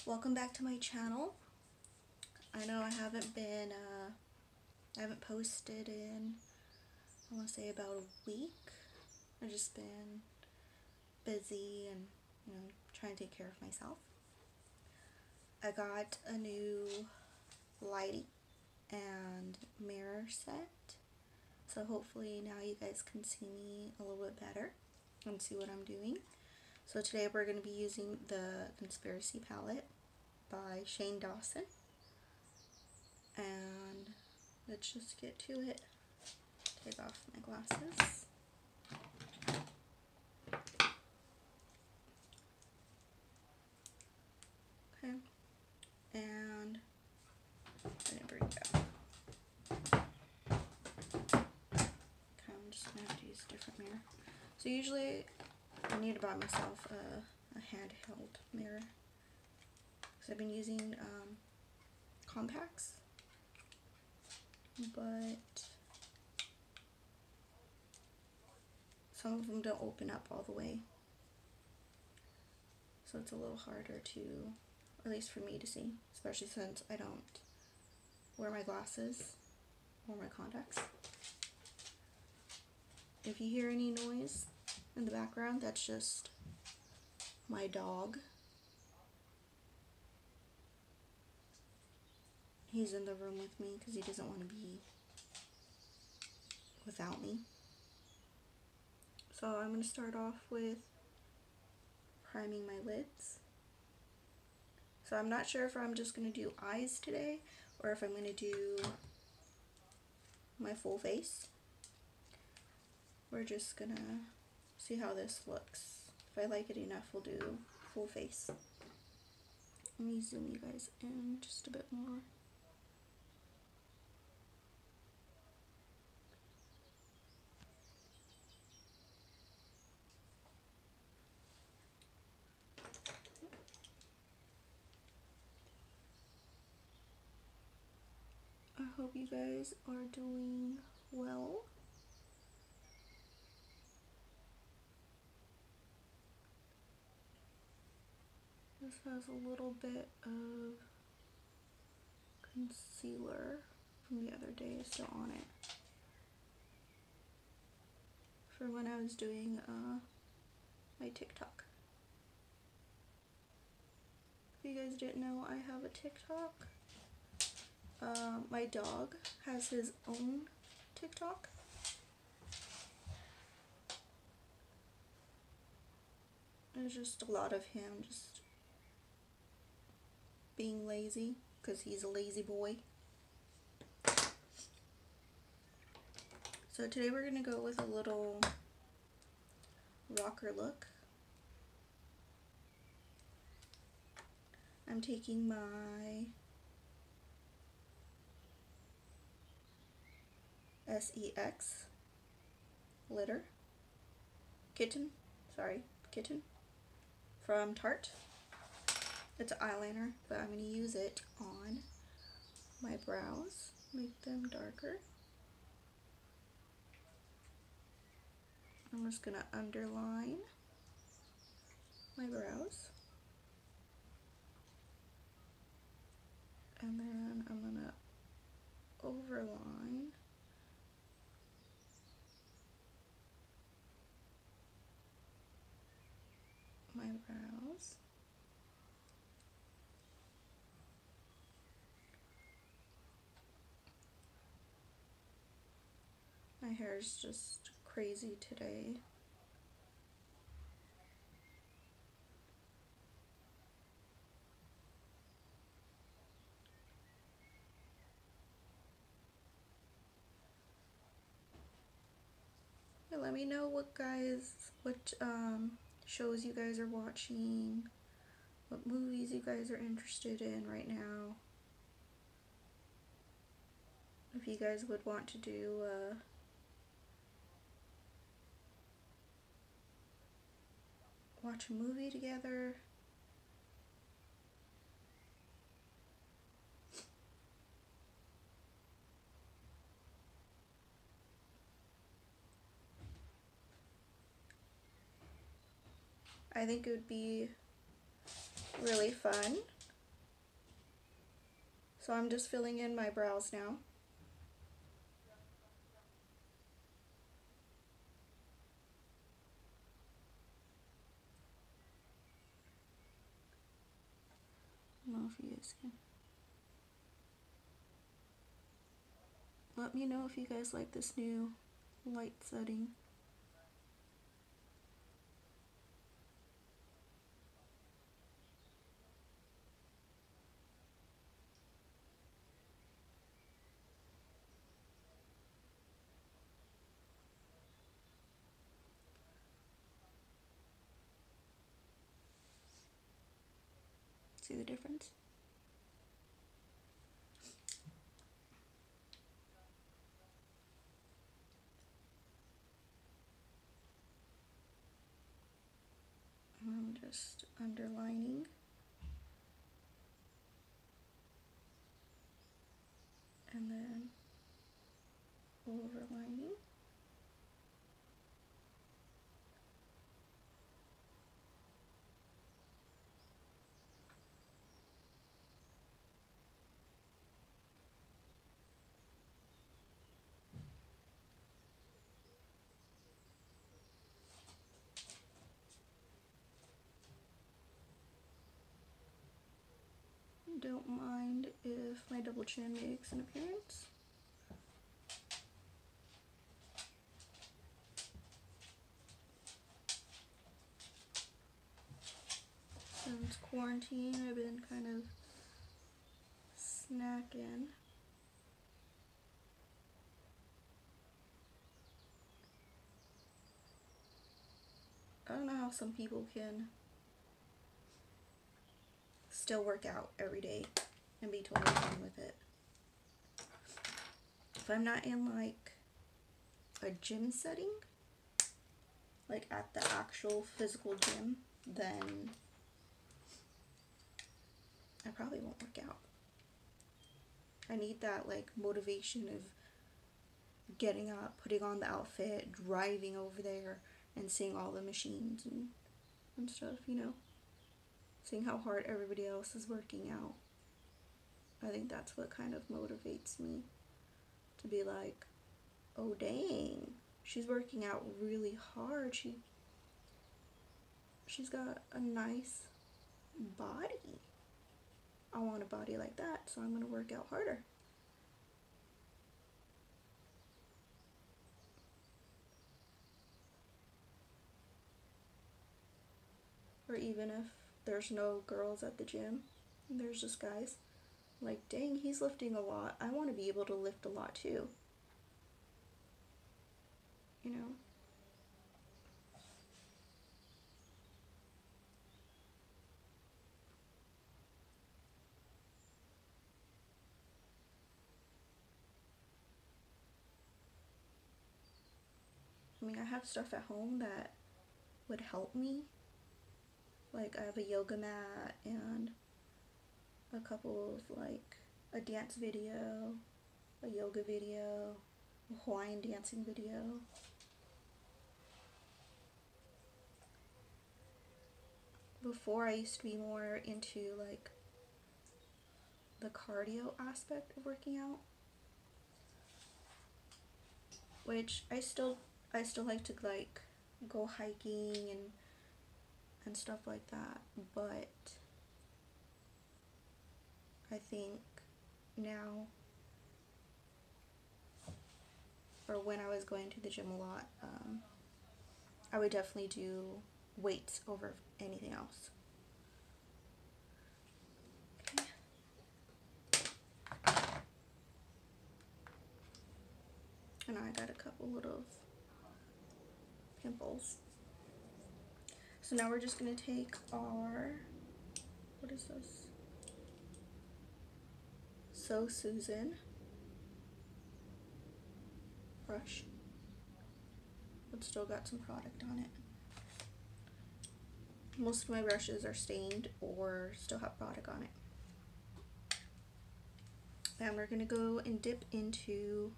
Welcome back to my channel. I know I haven't posted in, I want to say about a week. I've just been busy and, trying to take care of myself. I got a new lighting and mirror set, so hopefully now you guys can see me a little bit better and see what I'm doing. So today we're going to be using the Conspiracy palette by Shane Dawson, and let's just get to it. Take off my glasses. Okay, and I didn't bring it out. Okay, I'm just going to have to use a different mirror. So usually I need to buy myself a handheld mirror because I've been using compacts, but some of them don't open up all the way, so it's a little harder to, at least for me, to see, especially since I don't wear my glasses or my contacts. If you hear any noise in the background, that's just my dog. He's in the room with me because he doesn't want to be without me. So I'm going to start off with priming my lids. So I'm not sure if I'm just going to do eyes today or if I'm going to do my full face. We're just going to see how this looks. If I like it enough, we'll do full face. Let me zoom you guys in just a bit more. I hope you guys are doing well. This has a little bit of concealer from the other day still on it, for when I was doing my TikTok. If you guys didn't know, I have a TikTok. My dog has his own TikTok. There's just a lot of him just being lazy because he's a lazy boy. So today we're going to go with a little rocker look. I'm taking my SEX kitten from Tarte. It's an eyeliner, but I'm going to use it on my brows, make them darker. I'm just going to underline my brows, and then I'm going to overline my brows. My hair is just crazy today. Let me know what shows you guys are watching, what movies you guys are interested in right now. If you guys would want to do watch a movie together. I think it would be really fun So I'm just filling in my brows now. I don't know if you guys can. Let me know if you guys like this new light setting. See the difference? I'm just underlining. And then overlining. Don't mind if my double chin makes an appearance. Since quarantine, I've been kind of snacking. I don't know how some people can still work out every day and be totally fine with it. If I'm not in like a gym setting, like at the actual physical gym, then I probably won't work out. I need that like motivation of getting up, putting on the outfit, driving over there and seeing all the machines and stuff, you know, seeing how hard everybody else is working out. I think that's what kind of motivates me to be like, oh dang, she's working out really hard. She's got a nice body. I want a body like that, so I'm gonna work out harder. Or even if there's no girls at the gym, there's just guys, like, dang, he's lifting a lot. I want to be able to lift a lot too. You know? I mean, I have stuff at home that would help me. Like, I have a yoga mat and a couple of, like, a dance video, a yoga video, a Hawaiian dancing video. Before, I used to be more into, like, the cardio aspect of working out, which I still like to, like, go hiking and stuff like that, but I think now, or when I was going to the gym a lot, I would definitely do weights over anything else. Okay. And I got a couple little pimples. So now we're just going to take our, what is this? So Susan brush. But still got some product on it. Most of my brushes are stained or still have product on it. And we're going to go and dip into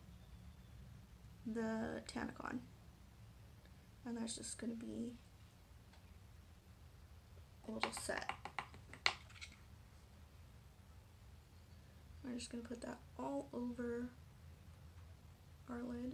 the tanacon. And that's just going to be a little set. I'm just going to put that all over our lid.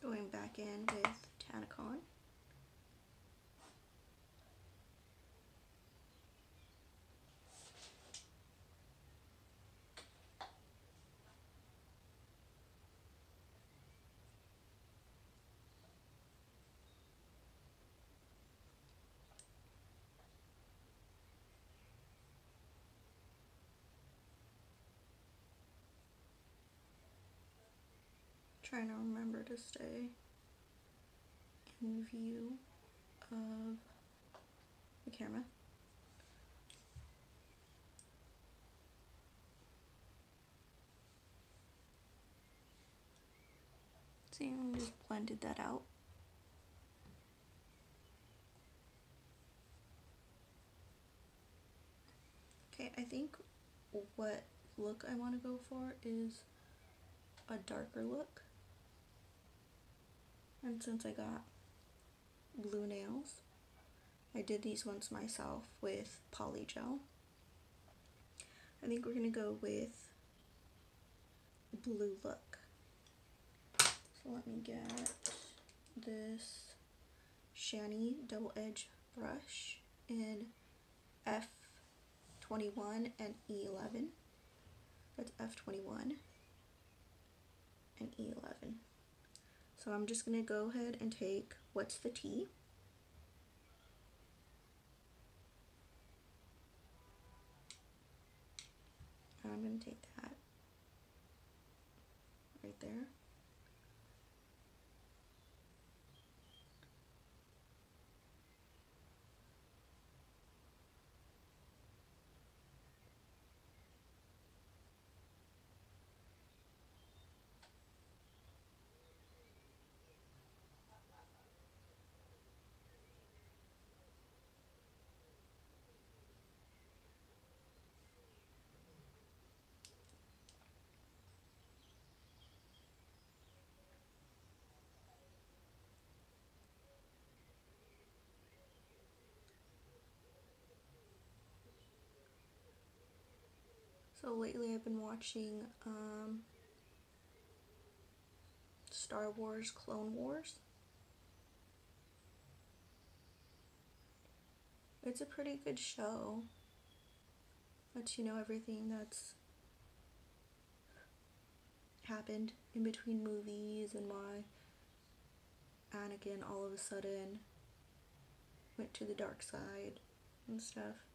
Going back in with tanacon. Trying to remember to stay in view of the camera. See, I just blended that out. Okay, I think what look I want to go for is a darker look. And since I got blue nails, I did these ones myself with poly gel. I think we're gonna go with a blue look. So let me get this Shiny double edge brush in F21 and E11. That's F21 and E11. So I'm just gonna go ahead and take What's the Tea. And I'm gonna take that right there. So lately I've been watching Star Wars Clone Wars. It's a pretty good show. Lets you know everything that's happened in between movies and why Anakin all of a sudden went to the dark side and stuff.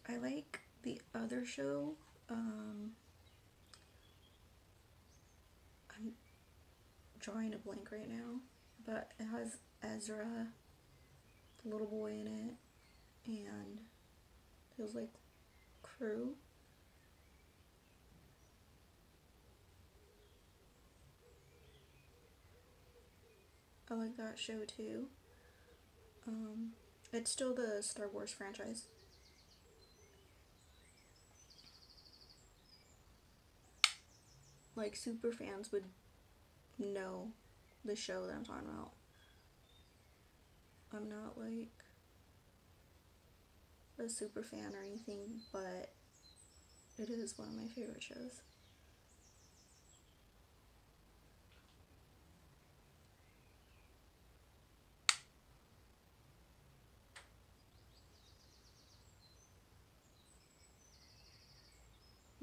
I like the other show. I'm drawing a blank right now, but it has Ezra, the little boy in it, and feels like crew. I like that show too. It's still the Star Wars franchise. Like, super fans would know the show that I'm talking about. I'm not like a super fan or anything, but it is one of my favorite shows.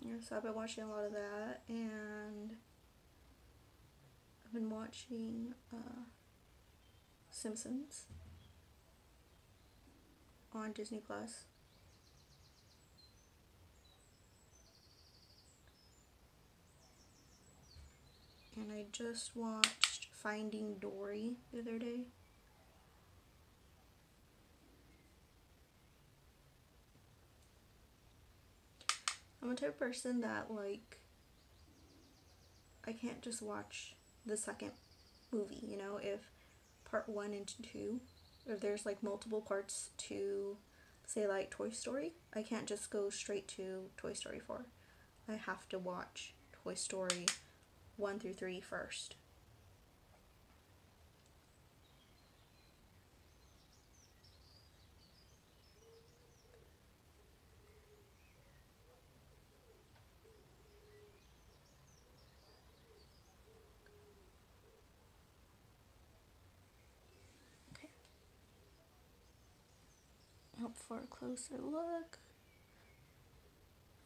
Yeah, so I've been watching a lot of that, and I've been watching Simpsons. on Disney Plus. And I just watched Finding Dory the other day. I'm the type of person that, like, I can't just watch the second movie, you know, if part 1 and 2, if there's like multiple parts to, say, like Toy Story, I can't just go straight to Toy Story 4. I have to watch Toy Story 1 through 3 first. Okay. Up for a closer look.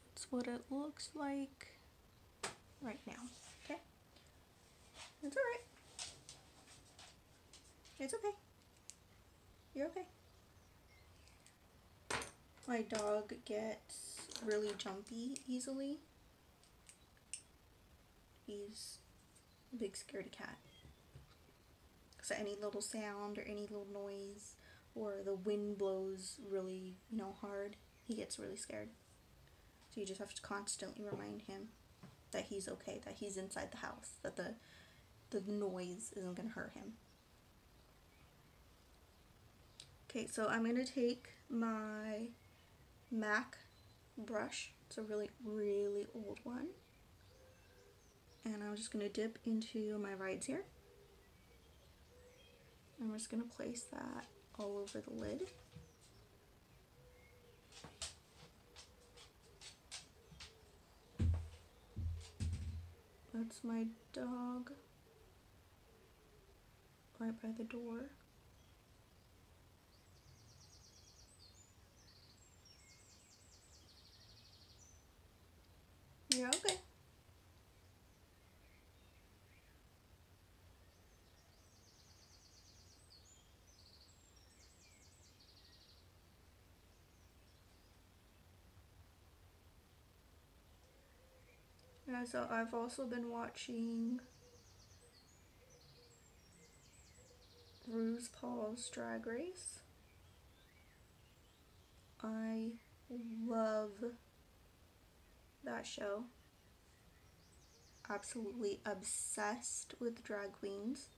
That's what it looks like right now. Okay. It's alright. It's okay. You're okay. My dog gets really jumpy easily. He's a big scaredy cat. So any little sound or any little noise, or the wind blows really, you know, hard, he gets really scared. So you just have to constantly remind him that he's okay, that he's inside the house, that the noise isn't going to hurt him. Okay, so I'm going to take my MAC brush. It's a really, really old one. And I'm just going to dip into my rides here. I'm just going to place that all over the lid. That's my dog right by the door. You're okay. Yeah, so I've also been watching RuPaul's Drag Race. I love that show. Absolutely obsessed with drag queens.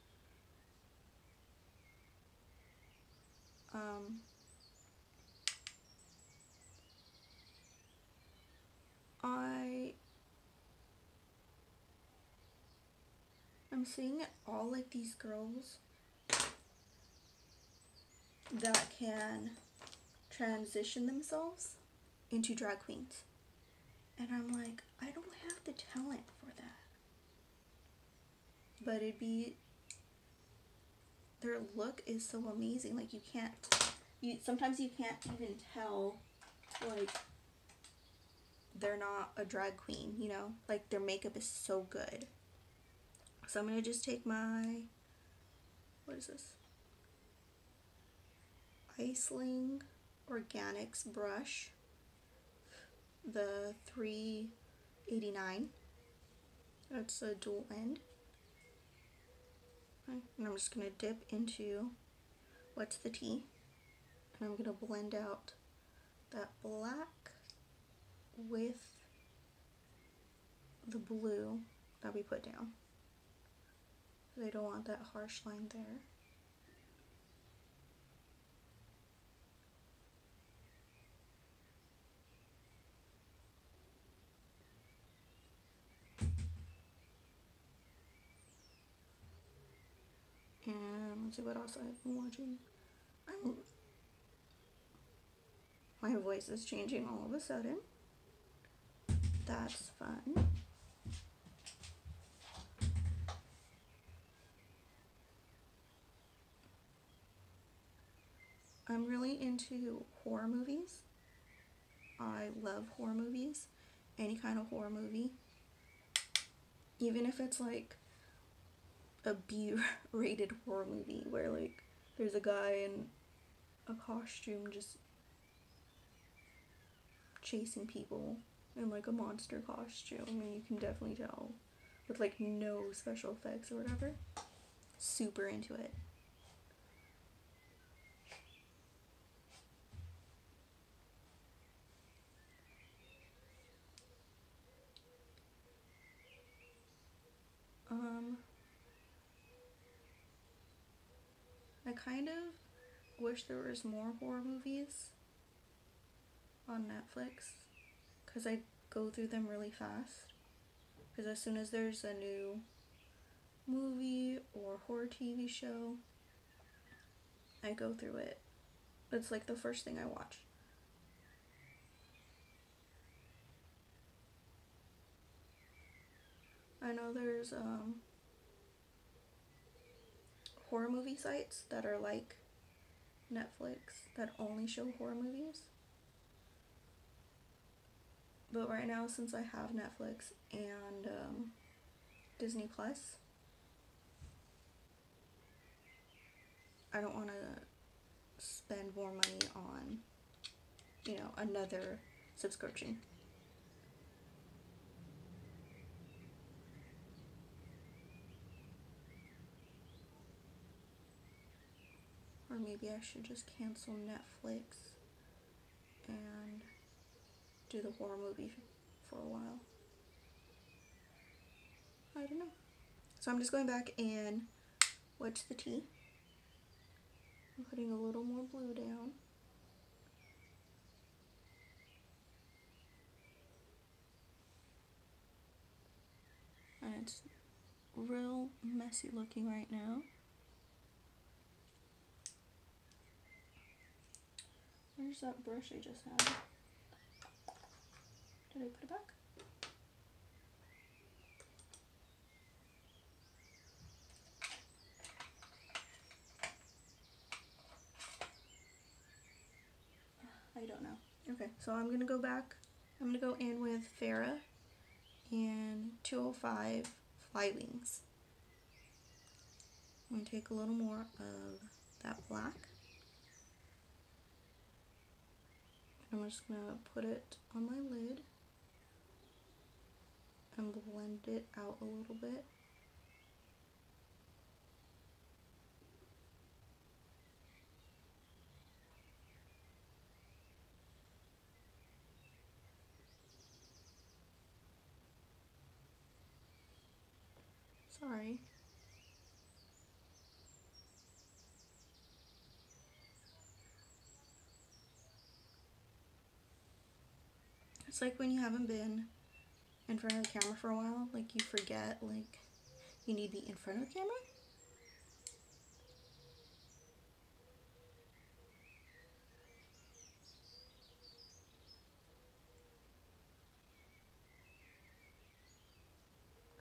I'm seeing all like these girls that can transition themselves into drag queens. And I'm like, I don't have the talent for that. But their look is so amazing. Like sometimes you can't even tell, like, they're not a drag queen, you know? Like, their makeup is so good. So I'm going to just take my, what is this? Iceling Organics brush, the 389. That's a dual end. Okay. And I'm just going to dip into What's the Tea. And I'm going to blend out that black with the blue that we put down. I don't want that harsh line there. And let's see what else I've been watching. My voice is changing all of a sudden. That's fun. I'm really into horror movies. I love horror movies. Any kind of horror movie. Even if it's like a B-rated horror movie where like there's a guy in a costume just chasing people in like a monster costume, and you can definitely tell with like no special effects or whatever. Super into it. I kind of wish there was more horror movies on Netflix, because I go through them really fast. Because as soon as there's a new movie or horror TV show, I go through it. It's like the first thing I watch. I know there's horror movie sites that are like Netflix that only show horror movies. But right now, since I have Netflix and Disney Plus, I don't want to spend more money on, another subscription. Or maybe I should just cancel Netflix and do the horror movie for a while. I don't know. So I'm just going back and watch the tea. I'm putting a little more blue down. And it's real messy looking right now. Where's that brush I just had? Did I put it back? I don't know. Okay, so I'm gonna go back. I'm gonna go in with Farrah and 205 Fly Wings. I'm gonna take a little more of that black. I'm just gonna put it on my lid and blend it out a little bit. Sorry. It's like when you haven't been in front of the camera for a while, like you forget, like you need to be in front of the camera.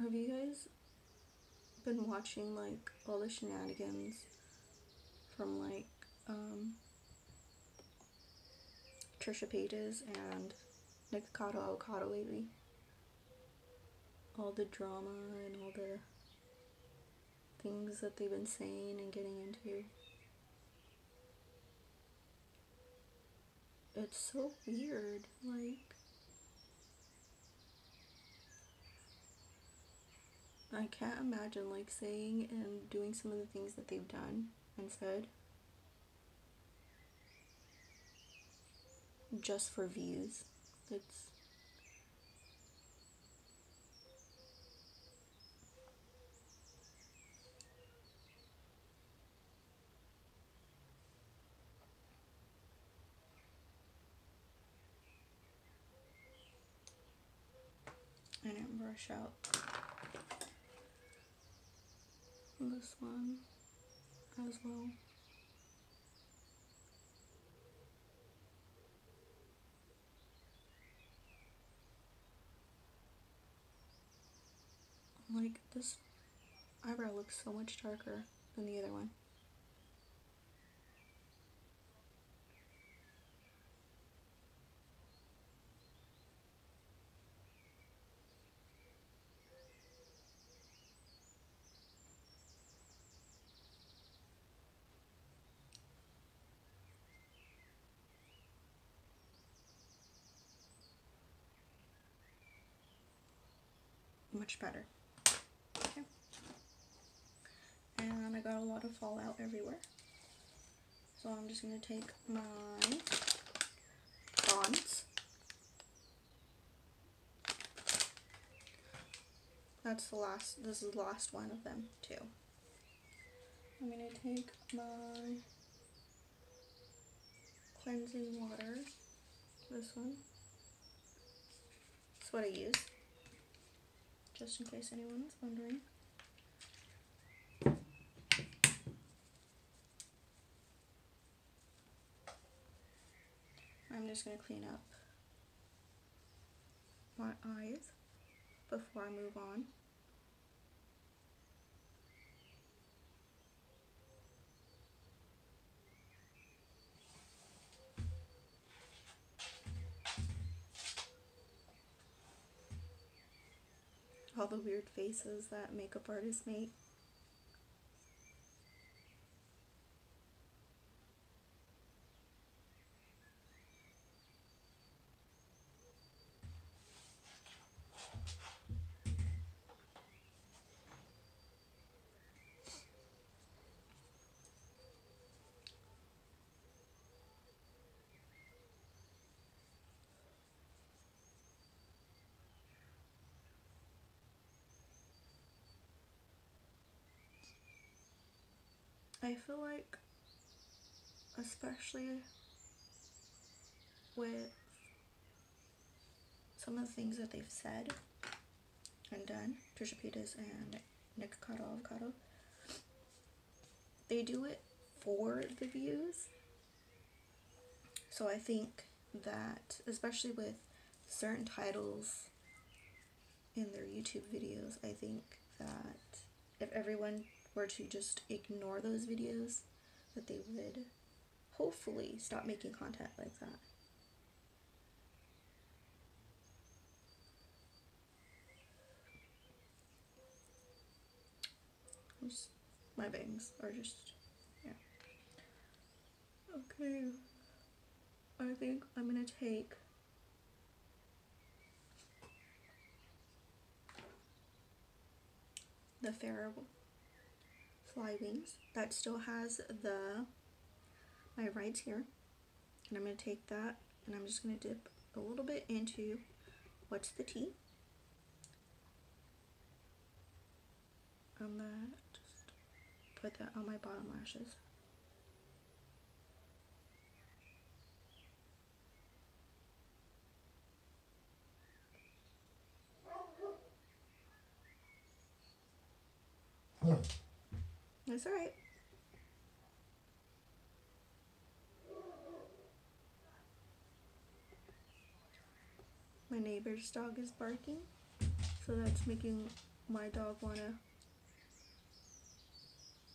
Have you guys been watching like all the shenanigans from like Trisha Paytas and Nikocado Avocado lately? All the drama and all the things that they've been saying and getting into. It's so weird, like I can't imagine like saying and doing some of the things that they've done and said just for views. It's I didn't brush out this one as well. Like this eyebrow looks so much darker than the other one. much better. Okay. And I got a lot of fallout everywhere. So I'm just going to take my bronze. That's the last, this is the last one of them too. I'm going to take my cleansing water, this one. That's what I use, just in case anyone's wondering. I'm just going to clean up my eyes before I move on. All the weird faces that makeup artists make. I feel like, especially with some of the things that they've said and done, Trisha Paytas and Nick Avocado, they do it for the views. So I think that, especially with certain titles in their YouTube videos, I think that if everyone were to just ignore those videos, that they would hopefully stop making content like that. My bangs are just, yeah. Okay, I think I'm gonna take the Fair Fly Wings that still has my rides here, and I'm gonna take that and I'm just gonna dip a little bit into What's the Tea, and then just put that on my bottom lashes. That's alright. My neighbor's dog is barking, so that's making my dog want to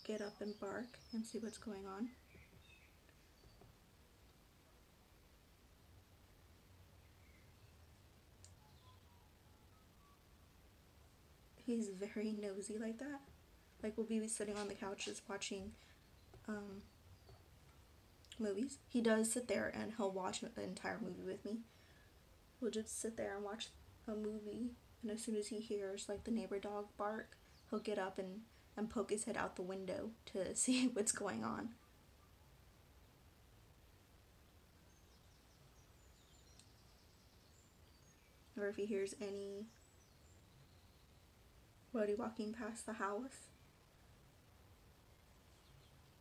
get up and bark and see what's going on. He's very nosy like that. Like, we'll be sitting on the couch just watching movies. He does sit there and he'll watch an entire movie with me. We'll just sit there and watch a movie, and as soon as he hears like the neighbor dog bark, he'll get up and poke his head out the window to see what's going on. Or if he hears anybody walking past the house,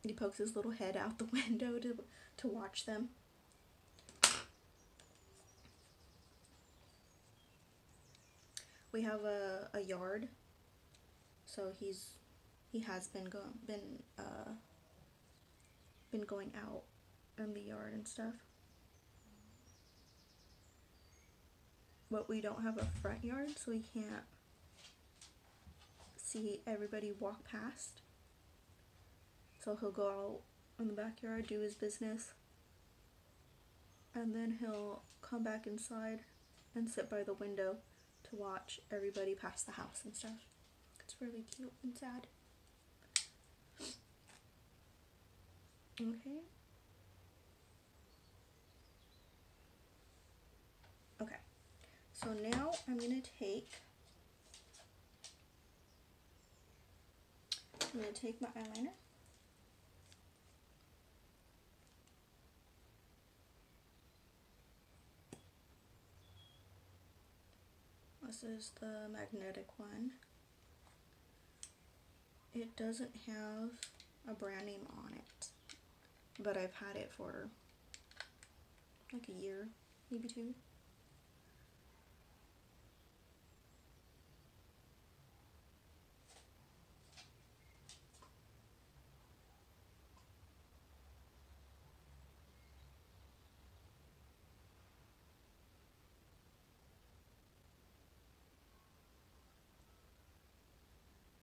he pokes his little head out the window to watch them. We have a yard, so he has been going out in the yard and stuff. But we don't have a front yard, so we can't see everybody walk past. So he'll go out in the backyard, do his business, and then he'll come back inside and sit by the window to watch everybody pass the house and stuff. It's really cute and sad. Okay. Okay. So now I'm going to take I'm going to take my eyeliner. This is the magnetic one. It doesn't have a brand name on it, but I've had it for like a year, maybe 2.